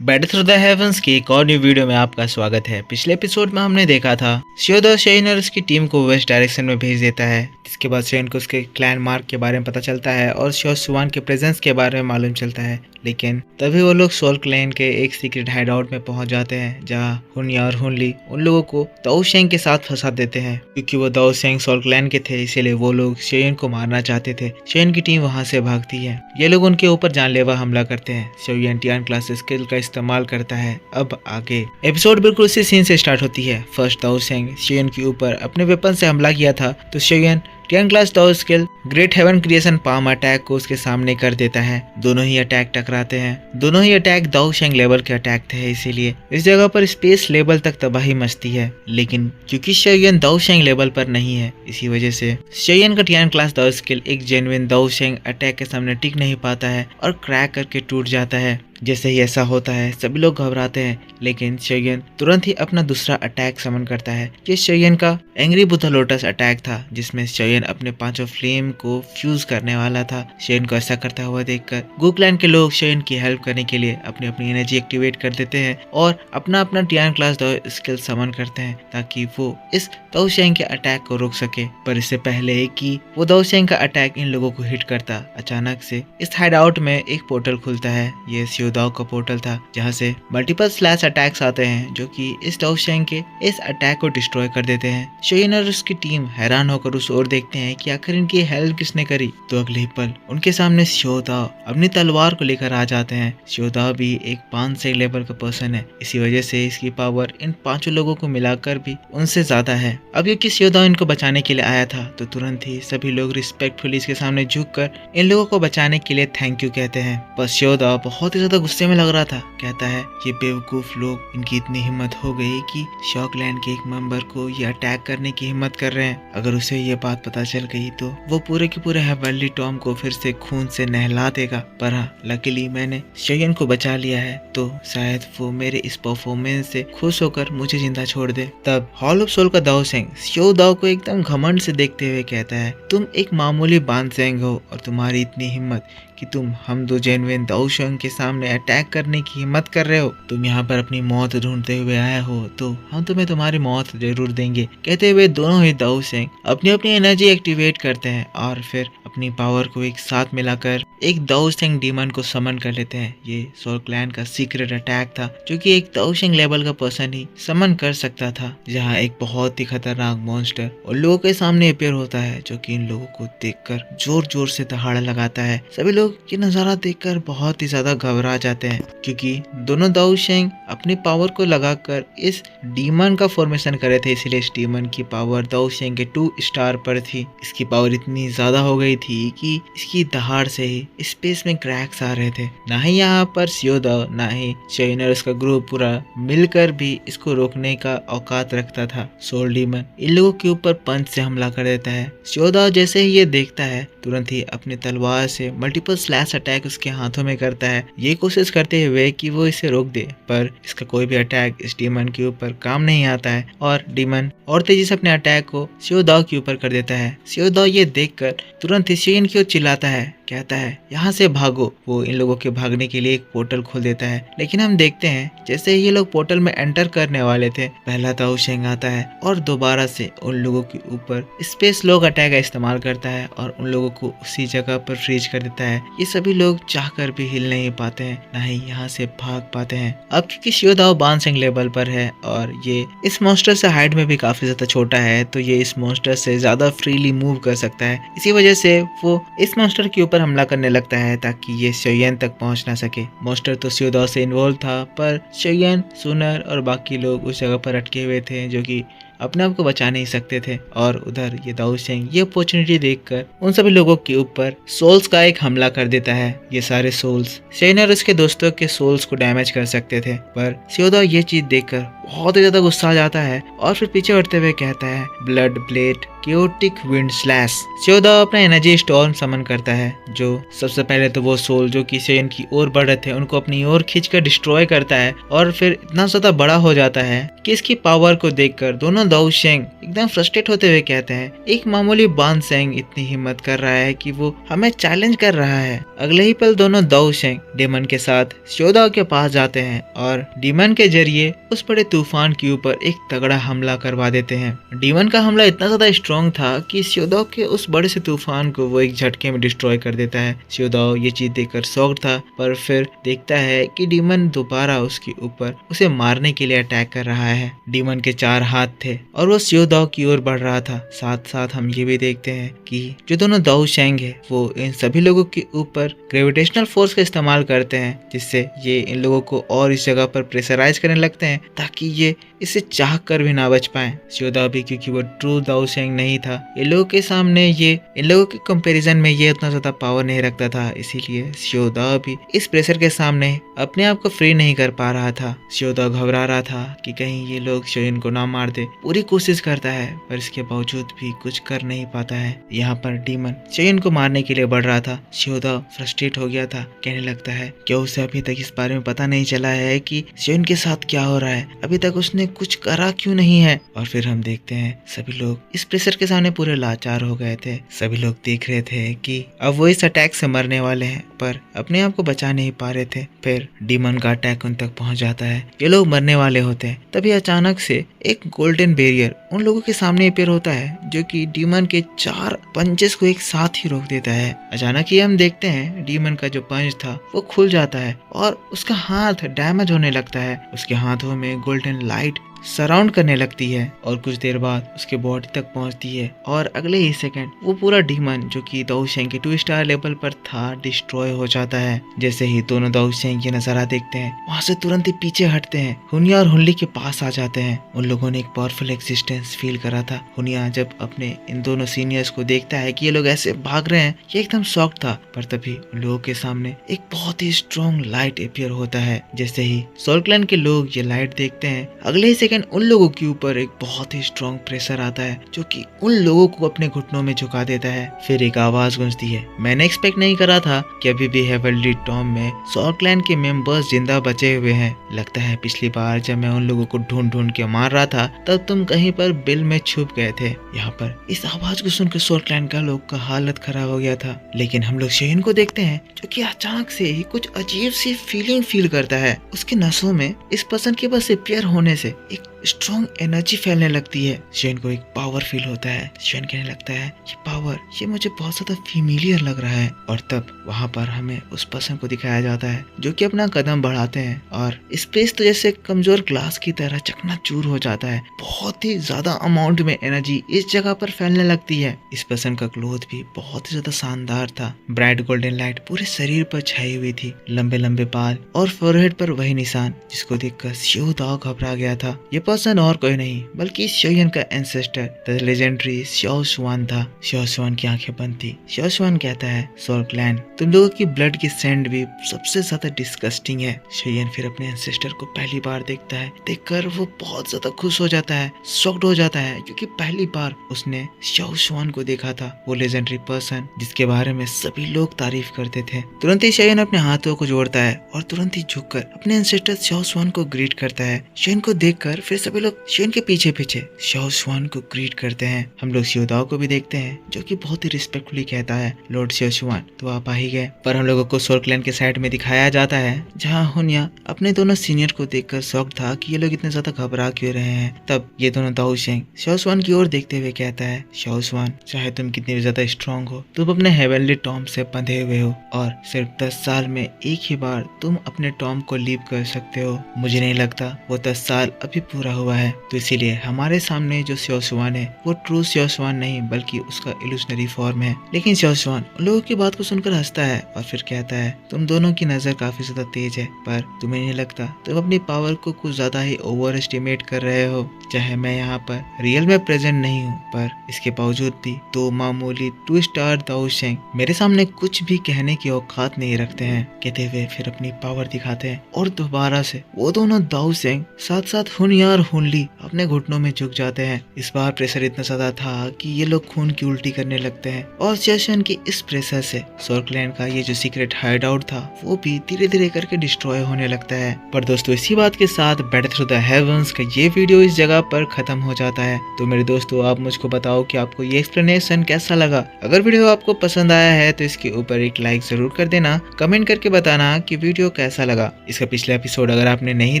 Battle through the heavens की एक और न्यू वीडियो में आपका स्वागत है। पिछले एपिसोड में हमने देखा था शियोदा शेइन और उसकी टीम को वेस्ट डायरेक्शन में भेज देता है, जिसके बाद शेइन को उसके क्लैन मार्क के बारे में पता चलता है और शियो सुवान के प्रेजेंस के बारे में मालूम चलता है। लेकिन तभी वो लोग सोल क्लैन के एक सीक्रेट हाइड आउट में पहुंच जाते हैं, जहां हुनया और हुनली उन लोगों को दाऊ शेंग के साथ फंसा देते हैं। क्योंकि वो दाऊ शेंग सोल क्लैन के थे, इसीलिए वो लोग शेइन को मारना चाहते थे। शेइन की टीम वहां से भागती है। ये लोग उनके ऊपर जानलेवा हमला करते हैं। शेयन टियान क्लास स्किल का इस्तेमाल करता है। अब आगे एपिसोड बिल्कुल उसी सीन से स्टार्ट होती है। फर्स्ट दाऊ शेंग शेयन के ऊपर अपने वेपन से हमला किया था, तो शेयन टियान क्लास दाऊ skill great heaven creation palm attack को उसके सामने कर देता है। दोनों ही अटैक टकराते हैं। दोनों ही अटैक दाऊ शेंग लेवल के अटैक थे, इसीलिए इस जगह पर स्पेस लेवल तक तबाही मचती है। लेकिन क्योंकि शेयन दाऊ शेंग लेवल पर नहीं है, इसी वजह से शेयन का टियान क्लास दाऊ स्किल एक जेन्युइन दाऊ शेंग अटैक के सामने टिक नहीं पाता है और क्रैक करके टूट जाता है। जैसे ही ऐसा होता है सभी लोग घबराते हैं, लेकिन शेयन तुरंत ही अपना दूसरा अटैक समन करता है। ये शेयन का एंग्री बुद्धा लोटस अटैक था, जिसमें शेयन अपने पांचों फ्लेम को फ्यूज करने वाला था। शेयन को ऐसा करता हुआ देखकर गू क्लैन के लोग शेयन की हेल्प करने के लिए अपनी अपनी एनर्जी एक्टिवेट कर देते हैं और अपना अपना टियान क्लास दाऊ स्किल समन करते हैं, ताकि वो इस दाऊ शेंग के अटैक को रोक सके। पर इससे पहले कि वो दाऊ शेंग का अटैक इन लोगों को हिट करता, अचानक से इस हाइड आउट में एक पोर्टल खुलता है। ये दाऊ का पोर्टल था, जहां से मल्टीपल स्लैश अटैक्स आते हैं, जो कि इस दाऊ शेंग के इस अटैक को डिस्ट्रॉय कर देते हैं। शेयन और उसकी टीम हैरान होकर उस ओर देखते हैं कि आखिर इनकी हेल्प किसने करी। तो अगले ही पल उनके सामने शियोदा अपनी तलवार को लेकर आ जाते हैं। शियोदा भी एक 5 लेवल का पर्सन है, इसी वजह से इसकी पावर इन पांचों लोगों को मिलाकर भी उनसे ज्यादा है। अब क्योंकि शियोदा इनको बचाने के लिए आया था, तो तुरंत ही सभी लोग रिस्पेक्टफुली इसके सामने झुककर इन लोगों को बचाने के लिए थैंक यू कहते हैं। पर शियोदा बहुत ही ज्यादा गुस्से में लग रहा था। कहता है ये बेवकूफ लोग, इनकी इतनी हिम्मत हो गई कि शॉकलैंड के एक मेंबर को ये अटैक करने की हिम्मत कर रहे हैं। अगर उसे ये बात पता चल गई तो वो पूरे के पूरे हेवनली टॉम को फिर से खून से नहला देगा। पर हाँ, लकीली मैंने शेयन को बचा लिया है, तो शायद वो मेरे इस परफॉर्मेंस से खुश होकर मुझे जिंदा छोड़ दे। तब हॉल ऑफ सोल का दाऊ शेंग शियो दाऊ को एकदम घमंड से देखते हुए कहता है, तुम एक मामूली बानसेंग हो और तुम्हारी इतनी हिम्मत कि तुम हम दो जेन्युइन दाऊ शेंग के सामने अटैक करने की हिम्मत कर रहे हो। तुम यहाँ पर अपनी मौत ढूंढते हुए आए हो, तो हम तुम्हें तुम्हारी मौत जरूर देंगे। कहते हुए दोनों ही दाऊ शेंग अपनी अपनी एनर्जी एक्टिवेट करते हैं और फिर अपनी पावर को एक साथ मिलाकर एक दाऊ शेंग डीमन को समन कर लेते हैं। ये सोल क्लैन का सीक्रेट अटैक था, जो कि एक दाऊ शेंग लेवल का पर्सन ही समन कर सकता था। जहाँ एक बहुत ही खतरनाक मॉन्स्टर उन लोगों के सामने अपेयर होता है, जो कि इन लोगों को देखकर जोर जोर से दहाड़ लगाता है। सभी लोग ये नजारा देखकर बहुत ही ज्यादा घबरा जाते हैं, क्योंकि दोनों दाऊ शेंग अपनी पावर को लगाकर इस डीमन का फॉर्मेशन करे थे। इसलिए इस डीमन की पावर दाऊ शेंग के 2 स्टार पर थी। इसकी पावर इतनी ज्यादा हो गई थी कि इसकी दहाड़ से ही स्पेस में क्रैक्स आ रहे थे। ना ही यहाँ पर शियोदा, ना ही शेयन और उसका ग्रुप पूरा मिलकर भी इसको रोकने का औकात रखता था। सोल डीमन इन लोगों के ऊपर पंच से हमला कर देता है। शियोदा जैसे ही ये देखता है, तुरंत ही अपनी तलवार से मल्टीपल स्लैश अटैक उसके हाथों में करता है, ये कोशिश करते हुए कि वो इसे रोक दे। पर इसका कोई भी अटैक इस डीमन के ऊपर काम नहीं आता है और डीमन और तेजी से अपने अटैक को शियोदा के ऊपर कर देता है। शियोदा ये देखकर तुरंत ही शेयन की ओर चिल्लाता है, कहता है यहाँ से भागो। वो इन लोगों के भागने के लिए एक पोर्टल खोल देता है, लेकिन हम देखते हैं जैसे ही ये लोग पोर्टल में एंटर करने वाले थे, पहला दाऊ शेंग आता है और दोबारा से उन लोगों के ऊपर स्पेस लॉक अटैक का इस्तेमाल करता है और उन लोगों को उसी जगह पर फ्रीज कर देता है। ये सभी लोग चाहकर भी हिल नहीं पाते हैं, ना ही यहाँ से भाग पाते हैं। अब क्योंकि शियो दाऊ बानसेंग लेवल पर है और ये इस मॉन्स्टर से हाइट में भी काफी ज्यादा छोटा है, तो ये इस मॉन्स्टर से ज्यादा फ्रीली मूव कर सकता है। इसी वजह से वो इस मॉन्स्टर के ऊपर हमला करने लगता है, ताकि ये शेयन तक पहुंच ना सके। मॉन्स्टर तो शियो दाऊ से इन्वॉल्व था, पर शेयन, सुनर और बाकी लोग उस जगह पर अटके हुए थे, जो कि अपने आप को बचा नहीं सकते थे। और उधर ये दाऊ शेंग ये अपॉर्चुनिटी देखकर उन सभी लोगों के ऊपर सोल्स का एक हमला कर देता है। ये सारे सोल्स शेयन और उसके दोस्तों के सोल्स को डैमेज कर सकते थे, पर शियोदा ये चीज देखकर बहुत ही ज्यादा गुस्सा आ जाता है और फिर पीछे हटते हुए कहता है, blood blade chaotic wind slash. Shioda अपना एनर्जी स्टॉर्म समन करता है, जो सबसे पहले तो वो सोल जो कि शेयन की ओर बढ़ रहे थे उनको अपनी ओर खींचकर डिस्ट्रॉय करता है और फिर इतना ज्यादा बड़ा हो जाता है कि इसकी पावर को देखकर दोनों दाऊ शेंग एकदम फ्रस्ट्रेट होते हुए कहते हैं, एक मामूली बान सेंग इतनी हिम्मत कर रहा है कि वो हमें चैलेंज कर रहा है। अगले ही पल दोनों दाऊ शेंग डेमन के साथ श्योदाओ के पास जाते हैं और डीमन के जरिए उस बड़े तूफान के ऊपर एक तगड़ा हमला करवा देते हैं। डीमन का हमला इतना ज्यादा स्ट्रॉन्ग था कि श्योदाओ के उस बड़े से तूफान को वो एक झटके में डिस्ट्रॉय कर देता है। श्योदाओ ये चीज देखकर शॉक्ड था, पर फिर देखता है कि डीमन दोबारा उसके ऊपर उसे मारने के लिए अटैक कर रहा है। डीमन के 4 हाथ थे और वो श्योदाओ की ओर बढ़ रहा था। साथ साथ हम ये भी देखते हैं कि जो दोनों दाऊ शेंग है वो इन सभी लोगों के ऊपर ग्रेविटेशनल फोर्स का इस्तेमाल करते हैं, जिससे ये इन लोगों को और इस जगह पर प्रेशराइज करने लगते हैं ताकि ये इसे चाह कर भी ना बच पाए। श्योदाओ भी क्योंकि वो ट्रू दाऊ शेंग नहीं था, इन लोगों के सामने ये इन लोगों के कंपैरिजन में ये उतना ज्यादा पावर नहीं रखता था, इसीलिए श्योदाओ भी इस प्रेशर के सामने अपने आप को फ्री नहीं कर पा रहा था। श्योदाओ घबरा रहा था कि कहीं ये लोग शोइन को ना मार दे। पूरी कोशिश करता है पर इसके बावजूद भी कुछ कर नहीं पाता है। यहाँ पर डीमन शोइन को मारने के लिए बढ़ रहा था। श्योदाओ फ्रस्ट्रेट हो गया था, कहने लगता है कि उसे अभी तक इस बारे में पता नहीं चला है कि शोइन के साथ क्या हो रहा है, अभी तक उसने कुछ करा क्यों नहीं है। और फिर हम देखते हैं सभी लोग इस प्रेशर के सामने पूरे लाचार हो गए थे। सभी लोग देख रहे थे कि अब वो इस अटैक से मरने वाले हैं, पर अपने आप को बचा नहीं पा रहे थे। फिर डीमन का अटैक उन तक पहुंच जाता है, ये लोग मरने वाले होते हैं। तभी अचानक से एक गोल्डन बैरियर उन लोगों के सामने अपीयर होता है, जो कि डीमन के 4 पंचेस को एक साथ ही रोक देता है। अचानक ही हम देखते हैं डीमन का जो पंच था वो खुल जाता है और उसका हाथ डैमेज होने लगता है। उसके हाथों में गोल्डन लाइट सराउंड करने लगती है और कुछ देर बाद उसके बॉडी तक पहुंचती है और अगले ही सेकंड वो पूरा डीमन जो कि दाऊ शेंग के 2 स्टार लेवल पर था डिस्ट्रॉय हो जाता है। जैसे ही दोनों दाऊ शेंग ये नजारा देखते हैं, वहां से तुरंत ही पीछे हटते हैं। हुनिया और हुनली के पास आ जाते हैं। उन लोगों ने एक पावरफुल एक्सिस्टेंस फील करा था। हुनिया जब अपने इन दोनों सीनियर्स को देखता है कि ये लोग ऐसे भाग रहे हैं, ये एकदम शॉक था। पर तभी उन लोगों के सामने एक बहुत ही स्ट्रॉन्ग लाइट अपीयर होता है। जैसे ही सोल क्लैन के लोग ये लाइट देखते हैं, अगले ही सेकंड उन लोगों के ऊपर एक बहुत ही स्ट्रॉन्ग प्रेशर आता है, जो कि उन लोगों को अपने घुटनों में झुका देता है। फिर एक आवाज गूंजती है। मैंने एक्सपेक्ट नहीं करा था कि अभी भी हेवनली टॉम में सोल क्लैन के मेंबर्स जिंदा बचे हुए हैं। लगता है पिछली बार जब मैं उन लोगों को ढूंढ ढूंढ के मार रहा था, तब तुम कहीं पर बिल में छुप गए थे। यहाँ पर इस आवाज को सुनकर सोल क्लैन का लोग का हालत खराब हो गया था। लेकिन हम लोग शेन को देखते हैं, जो कि अचानक से ही कुछ अजीब सी फीलिंग फील करता है। उसके नसों में इस पर्सन के बस अपीयर होने से एक स्ट्रॉन्ग एनर्जी फैलने लगती है। शेन को एक पावर फील होता है। शेन कहने लगता है ये पावर ये मुझे बहुत ज्यादा फेमिलियर लग रहा है। और तब वहाँ पर हमें उस पर्सन को दिखाया जाता है, जो कि अपना कदम बढ़ाते हैं और स्पेस तो जैसे कमजोर ग्लास की तरह चकनाचूर हो जाता है। बहुत ही ज्यादा अमाउंट में एनर्जी इस जगह पर फैलने लगती है। इस पर्सन का क्लोथ भी बहुत ही ज्यादा शानदार था। ब्राइट गोल्डन लाइट पूरे शरीर पर छाई हुई थी। लंबे लंबे बाल और फोरहेड पर वही निशान जिसको देखकर श्योदाओ घबरा गया था। ये पर्सन और कोई नहीं बल्कि शोयन का एंसेस्टर द लेजेंडरी श्यो शुआन था। श्यो शुआन की आंखें बंद थी। श्यो शुआन कहता है, सोल क्लैन तुम लोगों की ब्लड की सेंड भी सबसे ज्यादा डिस्गस्टिंग है। शोयन फिर अपने एंसेस्टर को पहली बार देखता है। देखकर वो बहुत ज्यादा खुश हो जाता है, शॉक्ड हो जाता है, क्योंकि पहली बार उसने श्यो शुआन को देखा था, वो लेजेंडरी पर्सन जिसके बारे में सभी लोग तारीफ करते थे। तुरंत ही शोयन अपने हाथों को जोड़ता है और तुरंत ही झुककर अपने एंसेस्टर श्यो शुआन को ग्रीट करता है। शोयन को देखकर फिर सभी लोग शेन के पीछे पीछे श्यो शुआन को ग्रीट करते हैं। हम लोग श्योदाओ को भी देखते हैं, जो कि बहुत ही रिस्पेक्टफुली कहता है, लॉर्ड श्यो शुआन तो आप आ ही गए। पर हम लोगों को सोल क्लैन के साइड में दिखाया जाता है, जहाँ हुनिया अपने दोनों सीनियर को देखकर शॉक था कि ये लोग इतने ज्यादा घबरा क्यों रहे हैं। तब ये दोनों दाऊ शेंग श्यो शुआन की ओर देखते हुए कहता है, श्यो शुआन चाहे तुम कितने भी ज्यादा स्ट्रॉन्ग हो, तुम अपने हेवनली टॉम से बंधे हुए हो और सिर्फ 10 साल में एक ही बार तुम अपने टॉम को लीव कर सकते हो। मुझे नहीं लगता वो 10 साल अभी पूरा हुआ है, तो इसीलिए हमारे सामने जो श्यो शुआन है वो ट्रू श्यो शुआन नहीं बल्कि उसका इल्यूशनरी फॉर्म है। लेकिन श्यो शुआन लोगों की बात को सुनकर हंसता है और फिर कहता है, तुम दोनों की नजर काफी ज्यादा तेज है, पर तुम्हें नहीं लगता तुम अपनी पावर को कुछ ज्यादा ही ओवर एस्टिमेट कर रहे हो। चाहे मैं यहाँ पर रियल में प्रेजेंट नहीं हूँ, पर इसके बावजूद भी 2 मामूली 2 स्टार दाऊ शेंग मेरे सामने कुछ भी कहने की औकात नहीं रखते हैं। कहते हुए फिर अपनी पावर दिखाते हैं और दोबारा से वो दोनों दाऊ शेंग साथ साथ हुनिया यार हुनली अपने घुटनों में झुक जाते हैं। इस बार प्रेशर इतना ज्यादा था कि ये लोग खून की उल्टी करने लगते हैं और सेशन के इस प्रेशर से सोर्कलैंड का ये जो सीक्रेट हाइड आउट था वो भी धीरे धीरे करके डिस्ट्रॉय होने लगता है। पर दोस्तों इसी बात के साथ बैटल थ्रू द हेवंस का ये वीडियो इस जगह पर खत्म हो जाता है। तो मेरे दोस्तों आप मुझको बताओ कि आपको ये एक्सप्लेनेशन कैसा लगा। अगर वीडियो आपको पसंद आया है तो इसके ऊपर एक लाइक जरूर कर देना, कमेंट करके बताना कि वीडियो कैसा लगा। इसका पिछला एपिसोड अगर आपने नहीं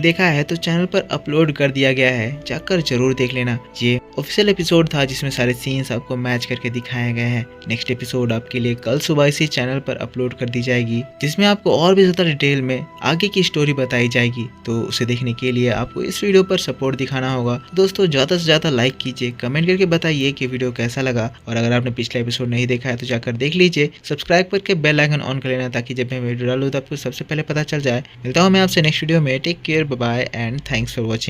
देखा है तो चैनल पर अपलोड कर दिया गया है, जाकर जरूर देख लेना। ये ऑफिशियल एपिसोड था जिसमें सारे सीन्स आपको मैच करके दिखाए गए हैं। नेक्स्ट एपिसोड आपके लिए कल सुबह इसी चैनल पर अपलोड कर दी जाएगी, जिसमें आपको और भी ज्यादा डिटेल में आगे की स्टोरी बताई जाएगी। तो उसे देखने के लिए आपको इस वीडियो पर सपोर्ट दिखाना होगा। दोस्तों ज्यादा से ज्यादा लाइक कीजिए, कमेंट करके बताइए कि वीडियो कैसा लगा। और अगर आपने पिछला एपिसोड नहीं देखा है तो जाकर देख लीजिए। सब्सक्राइब करके बेल आइकन ऑन कर लेना ताकि जब मैं वीडियो डालूं तो आपको सबसे पहले पता चल जाए। मिलता हूं मैं आपसे नेक्स्ट वीडियो में। Take care, bye bye and thanks for watching.